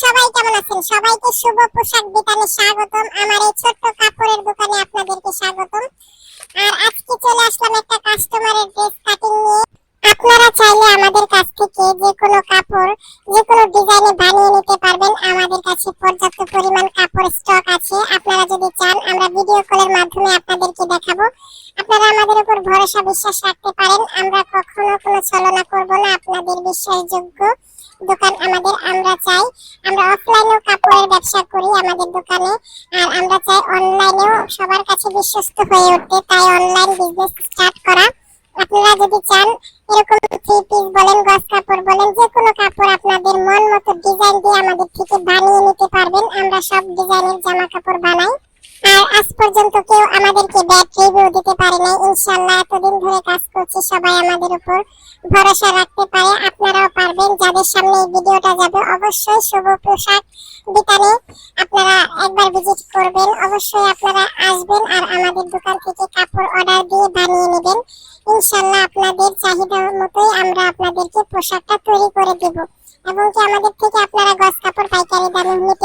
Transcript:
সবাই কেমন আছেন? সবাইকে শুভ পোশাক বিতানে স্বাগতম। আমার এই ছোট্ট কাপড়ের দোকানে আপনাদেরকে স্বাগতম। আর আজকে চলে আসলাম একটা কাস্টমারের ড্রেস কাটিং নিয়ে। আপনারা চাইলে আমাদের কাছ থেকে যে কোনো কাপড় যে কোনো ডিজাইনে বানিয়ে নিতে পারবেন। আমাদের কাছে পর্যাপ্ত পরিমাণ কাপড় স্টক আছে। আপনারা যদি চান আমরা ভিডিও কলের মাধ্যমে আপনাদেরকে দেখাবো। আপনারা আমাদের উপর ভরসা বিশ্বাস রাখতে পারেন। আমরা কখনো কোনো ছলনা করব না। আপনাদের বিশ্বাসযোগ্য দোকান আমাদের। আমরা অফলাইনেও কাপড়ের ব্যবসা করি আমাদের দোকানে। আর আমরা চাই অনলাইনেও সবার কাছে বিশ্বস্ত হয়ে উঠতে, তাই অনলাইন বিজনেস স্টার্ট করা। আপনারা যদি চান এরকম থ্রি পিস বলেন, গস কাপড় বলেন, যে কোনো কাপড় আপনাদের মন মতো ডিজাইন দিয়ে আমাদের থেকে বানিয়ে নিতে পারবেন। আমরা সব ডিজাইনের জামা কাপড় বানাই। আর আজ পর্যন্ত কেউ আমাদেরকে ব্যাড রিভিউ দিতে পারে নাই। ইনশাআল্লাহ এতদিন ধরে কাজ করছি, সবাই আমাদের উপর ভরসা রাখতে পারে। আপনারাও পারবেন। যাদের সামনে এই ভিডিওটা যাবে অবশ্যই শুভ পোশাক বিতানে আপনারা একবার ভিজিট করবেন। অবশ্যই আপনারা আসবেন আর আমাদের দোকান থেকে কাপড় অর্ডার দিয়ে বানিয়ে নেবেন। ইনশাআল্লাহ আপনাদের চাহিদা মতোই আমরা আপনাদেরকে পোশাকটা তৈরি করে দেব। এবং কি আমাদের থেকে আপনারা গস কাপড় পাইকারি দামে নিতে